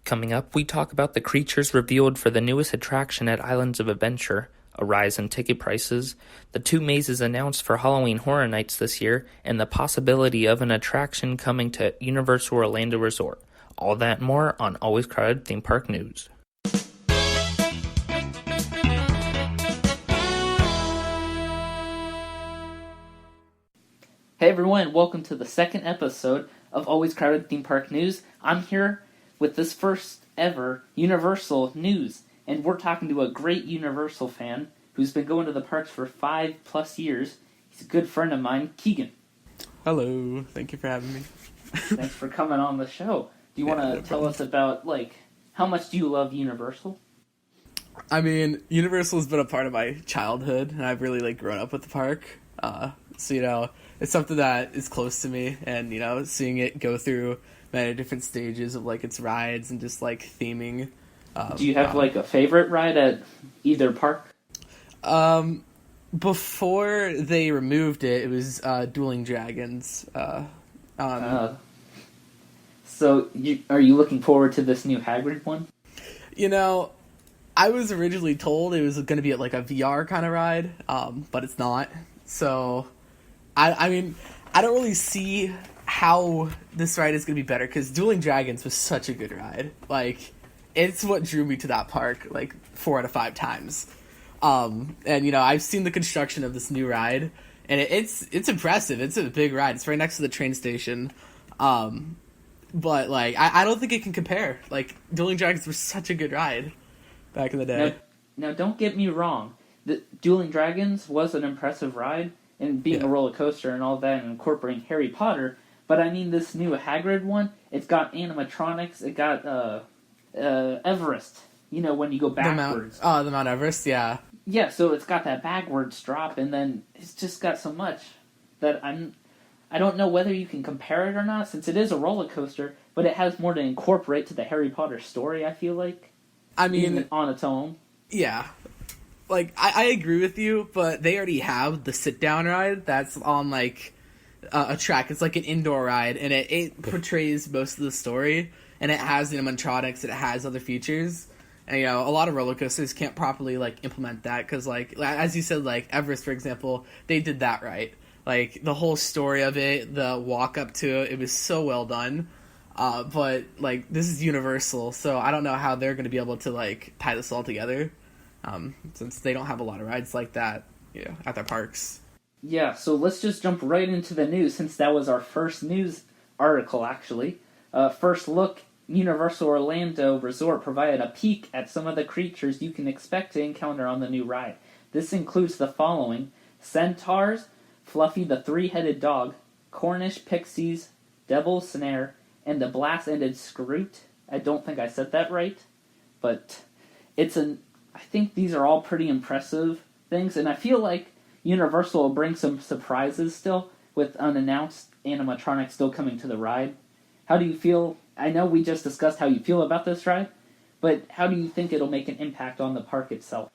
Coming up, we talk about the creatures revealed for the newest attraction at Islands of Adventure, a rise in ticket prices, the 2 mazes announced for Halloween Horror Nights this year, and the possibility of an attraction coming to Universal Orlando Resort. All that and more on Always Crowded Theme Park News. Hey everyone, welcome to the second episode of Always Crowded Theme Park News. I'm here with this first ever Universal news, and we're talking to a great Universal fan who's been going to the parks for 5+ years. He's a good friend of mine, Keegan. Hello, thank you for having me. Thanks for coming on the show. Do you want to tell us about, how much do you love Universal? I mean, Universal has been a part of my childhood, and I've really, grown up with the park. So, it's something that is close to me, and, seeing it go through many different stages of, its rides and just, theming. Do you have, a favorite ride at either park? Before they removed it, it was Dueling Dragons. So, are you looking forward to this new Hagrid one? I was originally told it was going to be a VR kind of ride, but it's not. So, I mean, I don't really see how this ride is going to be better, because Dueling Dragons was such a good ride. It's what drew me to that park, 4 out of 5 times. And, I've seen the construction of this new ride, and it's impressive. It's a big ride. It's right next to the train station. But, I don't think it can compare. Dueling Dragons was such a good ride back in the day. Now don't get me wrong. The Dueling Dragons was an impressive ride, and being a roller coaster and all that, and incorporating Harry Potter. But I mean, this new Hagrid one, it's got animatronics. It got Everest. When you go backwards. The Mount Everest, yeah. Yeah, so it's got that backwards drop, and then it's just got so much that I don't know whether you can compare it or not, since it is a roller coaster, but it has more to incorporate to the Harry Potter story, I feel like. I mean, even on its own. Yeah. I agree with you, but they already have the sit-down ride that's on, a track. It's an indoor ride, and it portrays most of the story, and it has animatronics, and it has other features. And, a lot of roller coasters can't properly, implement that, because, as you said, Everest, for example, they did that right. The whole story of it, the walk-up to it, it was so well done. But, this is Universal, so I don't know how they're going to be able to, tie this all together, since they don't have a lot of rides like that, at their parks. Yeah, so let's just jump right into the news, since that was our first news article, actually. First look, Universal Orlando Resort provided a peek at some of the creatures you can expect to encounter on the new ride. This includes the following: centaurs, Fluffy the Three-Headed Dog, Cornish Pixies, Devil's Snare, and the Blast-Ended Scroot. I don't think I said that right, but I think these are all pretty impressive things, and I feel like Universal will bring some surprises still, with unannounced animatronics still coming to the ride. How do you feel? I know we just discussed how you feel about this ride, but how do you think it'll make an impact on the park itself?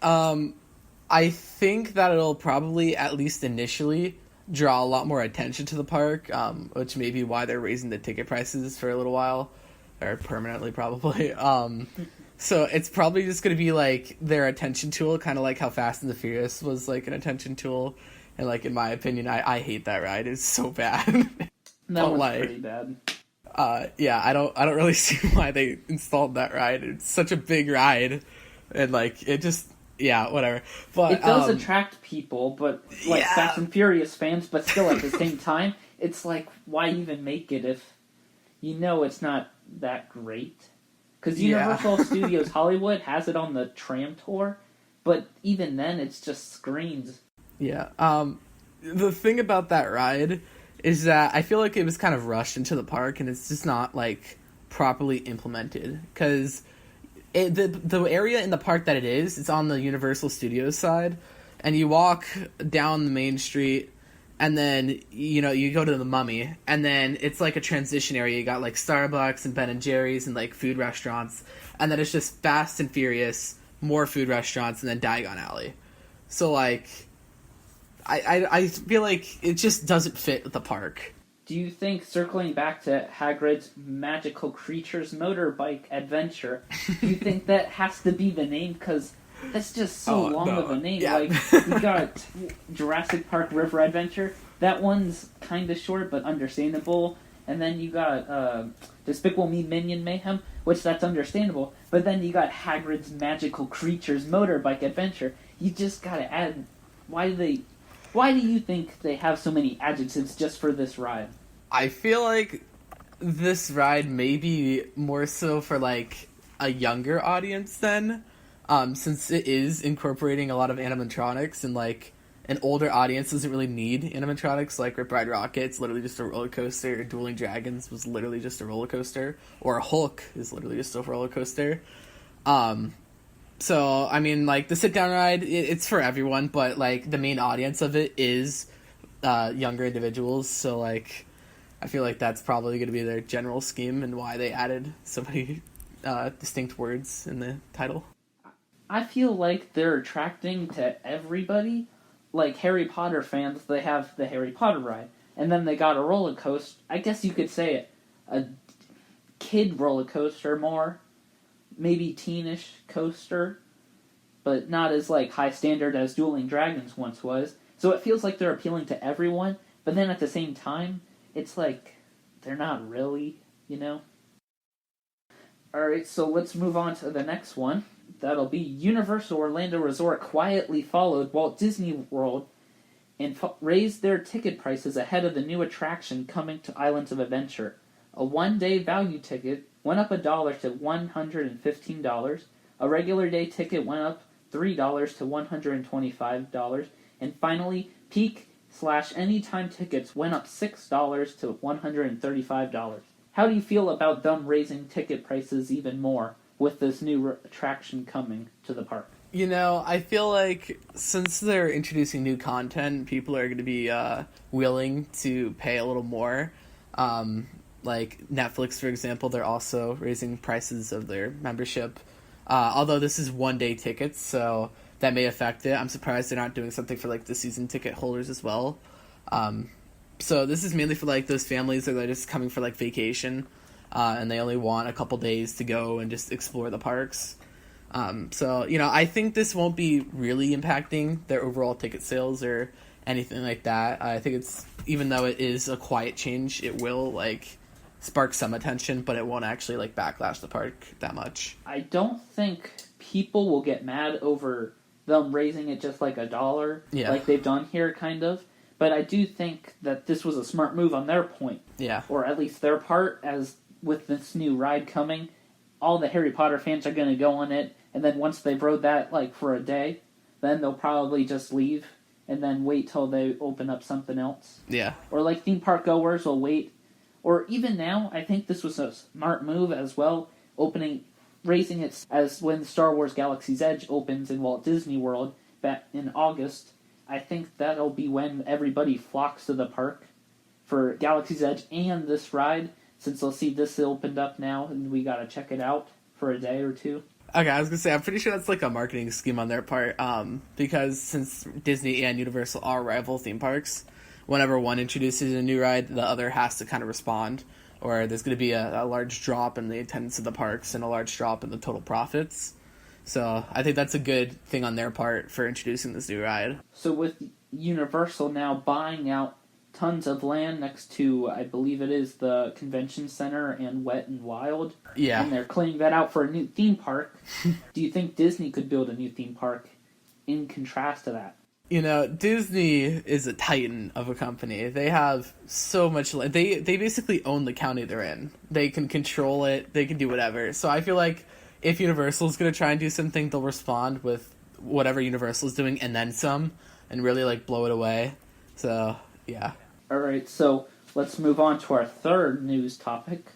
I think that it'll probably, at least initially, draw a lot more attention to the park, which may be why they're raising the ticket prices for a little while, or permanently probably. So it's probably just going to be their attention tool, kind of like how Fast and the Furious was an attention tool. And in my opinion, I hate that ride. It's so bad. That one's pretty bad. Yeah, I don't really see why they installed that ride. It's such a big ride, and it just, yeah, whatever. But it does attract people, but Fast and Furious fans. But still, at the same time, it's why even make it if it's not that great? Because Universal Studios Hollywood has it on the tram tour, but even then, it's just screens. Yeah. The thing about that ride is that I feel like it was kind of rushed into the park, and it's just not properly implemented, because the area in the park that it's on the Universal Studios side, and you walk down the main street, and then you go to the Mummy, and then it's a transition area. You got Starbucks and Ben and Jerry's and food restaurants, and then it's just Fast and Furious, more food restaurants, and then Diagon Alley. So I feel like it just doesn't fit the park. Do you think, circling back to Hagrid's Magical Creatures Motorbike Adventure, do you think that has to be the name? Because that's just so long of a name. Yeah. Like, you got Jurassic Park River Adventure. That one's kind of short, but understandable. And then you got Despicable Me Minion Mayhem, which that's understandable. But then you got Hagrid's Magical Creatures Motorbike Adventure. You just gotta add... Why do you think they have so many adjectives just for this ride? I feel like this ride may be more so for, like, a younger audience then, since it is incorporating a lot of animatronics, and, like, an older audience doesn't really need animatronics. Like Rip Ride Rockit, it's literally just a roller coaster. Dueling Dragons was literally just a roller coaster. Or Hulk is literally just a roller coaster. So, I mean, like, the sit-down ride, it's for everyone, but, like, the main audience of it is younger individuals, so, like, I feel like that's probably going to be their general scheme and why they added so many distinct words in the title. I feel like they're attracting to everybody. Like, Harry Potter fans, they have the Harry Potter ride, and then they got a roller coaster. I guess you could say a kid roller coaster more. Maybe teenish coaster, but not as like high standard as Dueling Dragons once was. So it feels like they're appealing to everyone, but then at the same time, it's like they're not really, you know? Alright, so let's move on to the next one. That'll be Universal Orlando Resort quietly followed Walt Disney World and raised their ticket prices ahead of the new attraction coming to Islands of Adventure. A one-day value ticket went up $1 to $115. A regular day ticket went up $3 to $125. And finally, peak/anytime tickets went up $6 to $135. How do you feel about them raising ticket prices even more with this new attraction coming to the park? You know, I feel like since they're introducing new content, people are going to be willing to pay a little more. Like Netflix, for example, they're also raising prices of their membership. Although this is one-day tickets, so that may affect it. I'm surprised they're not doing something for like the season ticket holders as well. So this is mainly for like those families that are just coming for like vacation, and they only want a couple days to go and just explore the parks. So, you know, I think this won't be really impacting their overall ticket sales or anything like that. I think it's, even though it is a quiet change, it will like spark some attention, but it won't actually like backlash the park that much. I don't think people will get mad over them raising it just like $1, like they've done here, kind of. But I do think that this was a smart move on their point. Yeah. Or at least their part, as with this new ride coming, all the Harry Potter fans are going to go on it, and then once they've rode that like for a day, then they'll probably just leave and then wait till they open up something else. Yeah. Or like theme park goers will wait. Or even now, I think this was a smart move as well, raising it as when Star Wars Galaxy's Edge opens in Walt Disney World back in August. I think that'll be when everybody flocks to the park for Galaxy's Edge and this ride, since they'll see this opened up now and we gotta check it out for a day or two. Okay, I was gonna say, I'm pretty sure that's like a marketing scheme on their part, because since Disney and Universal are rival theme parks, whenever one introduces a new ride, the other has to kind of respond, or there's going to be a large drop in the attendance of the parks and a large drop in the total profits. So I think that's a good thing on their part for introducing this new ride. So with Universal now buying out tons of land next to, I believe it is the Convention Center and Wet and Wild, Yeah. and they're clearing that out for a new theme park, do you think Disney could build a new theme park in contrast to that? You know, Disney is a titan of a company. They have so much... They basically own the county they're in. They can control it. They can do whatever. So I feel like if Universal's going to try and do something, they'll respond with whatever Universal's doing and then some, and really, like, blow it away. So, yeah. Alright, so let's move on to our third news topic.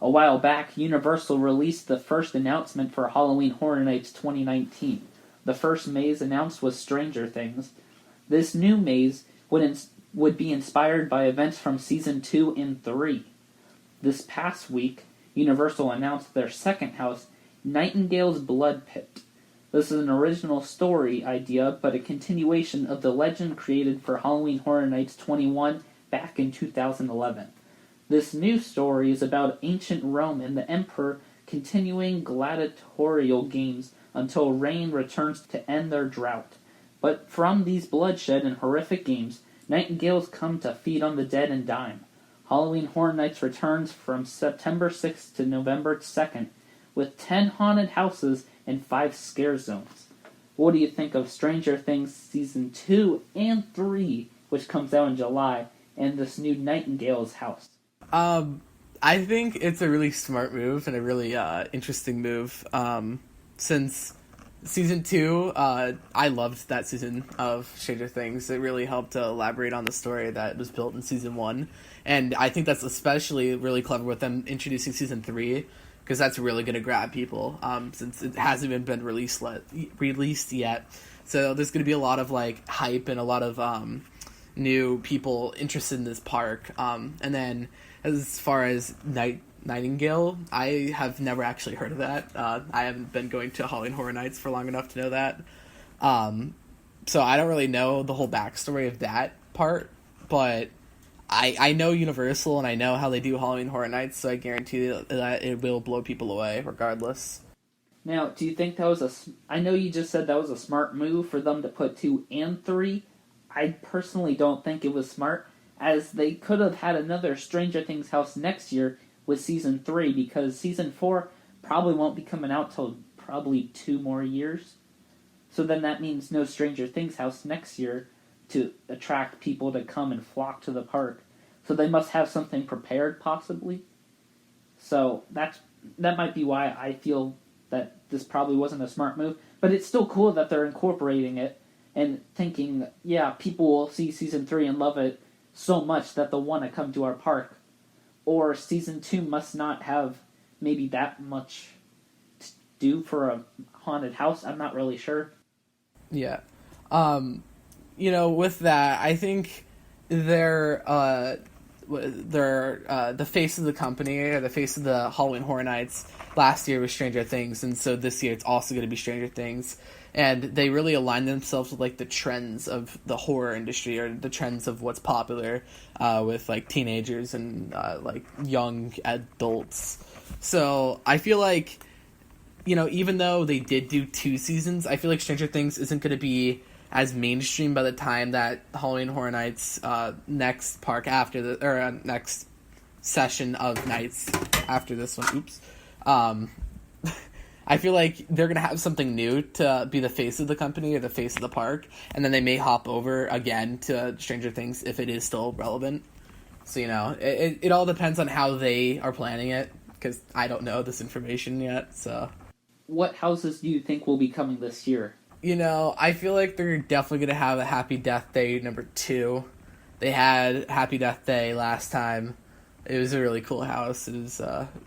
A while back, Universal released the first announcement for Halloween Horror Nights 2019. The first maze announced was Stranger Things. This new maze would be inspired by events from Season 2 and 3. This past week, Universal announced their second house, Nightingale's Blood Pit. This is an original story idea, but a continuation of the legend created for Halloween Horror Nights 21 back in 2011. This new story is about ancient Rome and the emperor continuing gladiatorial games until rain returns to end their drought. But from these bloodshed and horrific games, nightingales come to feed on the dead and dying. Halloween Horror Nights returns from September 6th to November 2nd with 10 haunted houses and 5 scare zones. What do you think of Stranger Things Season 2 and 3, which comes out in July, and this new Nightingale's house? I think it's a really smart move and a really interesting move. Since season 2, I loved that season of Stranger Things. It really helped to elaborate on the story that was built in season 1. And I think that's especially really clever with them introducing season 3, because that's really going to grab people, since it hasn't even been released yet. So there's going to be a lot of like hype and a lot of new people interested in this park. And then as far as Nightingale, I have never actually heard of that. I haven't been going to Halloween Horror Nights for long enough to know that. So I don't really know the whole backstory of that part, but I know Universal and I know how they do Halloween Horror Nights, so I guarantee that it will blow people away regardless. Now, do you think that was I know you just said that was a smart move for them to put 2 and 3. I personally don't think it was smart, as they could have had another Stranger Things house next year with Season 3, because Season 4 probably won't be coming out till probably 2 more years. So then that means no Stranger Things house next year to attract people to come and flock to the park. So they must have something prepared, possibly. So that might be why I feel that this probably wasn't a smart move. But it's still cool that they're incorporating it and thinking, yeah, people will see Season 3 and love it so much that they'll want to come to our park. Or Season 2 must not have maybe that much to do for a haunted house. I'm not really sure. Yeah. With that, I think they're the face of the company, or the face of the Halloween Horror Nights last year was Stranger Things, and so this year it's also going to be Stranger Things. And they really align themselves with like the trends of the horror industry, or the trends of what's popular with like teenagers and like young adults. So I feel like, even though they did do 2 seasons, I feel like Stranger Things isn't going to be as mainstream by the time that Halloween Horror Nights next park after next session of nights after this one. Oops. I feel like they're going to have something new to be the face of the company or the face of the park, and then they may hop over again to Stranger Things if it is still relevant. So, it all depends on how they are planning it, because I don't know this information yet, so. What houses do you think will be coming this year? I feel like they're definitely going to have a Happy Death Day number 2. They had Happy Death Day last time. It was a really cool house. It was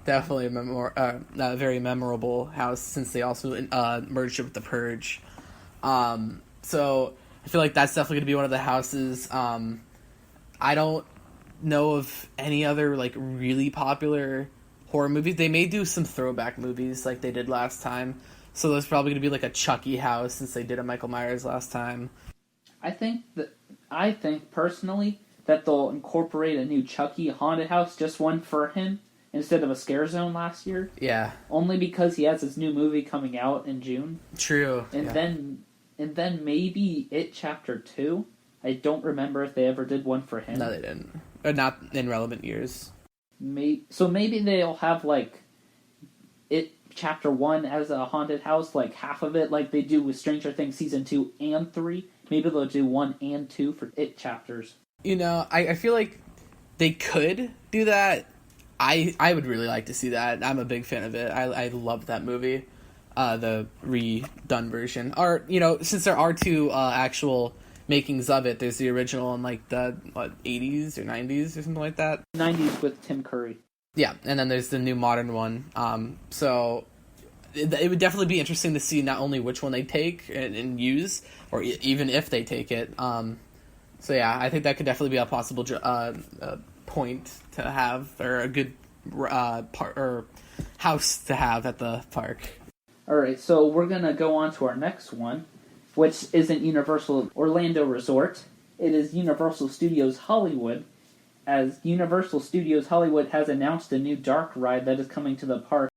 definitely a very memorable house, since they also merged it with The Purge. So I feel like that's definitely going to be one of the houses. I don't know of any other like really popular horror movies. They may do some throwback movies like they did last time. So there's probably going to be like a Chucky house, since they did a Michael Myers last time. I think personally that they'll incorporate a new Chucky haunted house, just one for him, instead of a scare zone last year. Yeah. Only because he has his new movie coming out in June. True. And then maybe It Chapter 2. I don't remember if they ever did one for him. No, they didn't. Or not in relevant years. So maybe they'll have like It Chapter 1 as a haunted house, like half of it, like they do with Stranger Things Season 2 and 3. Maybe they'll do 1 and 2 for It chapters. I feel like they could do that. I would really like to see that. I'm a big fan of it. I love that movie, the redone version. Or, since there are 2 actual makings of it, there's the original in like the 80s or 90s or something like that. 90s with Tim Curry. Yeah, and then there's the new modern one. So it would definitely be interesting to see not only which one they take and use, or even if they take it. So yeah, I think that could definitely be a possible point to have, or a good part or house to have at the park. All right, so we're gonna go on to our next one, which isn't Universal Orlando Resort. It is Universal Studios Hollywood, as Universal Studios Hollywood has announced a new dark ride that is coming to the park.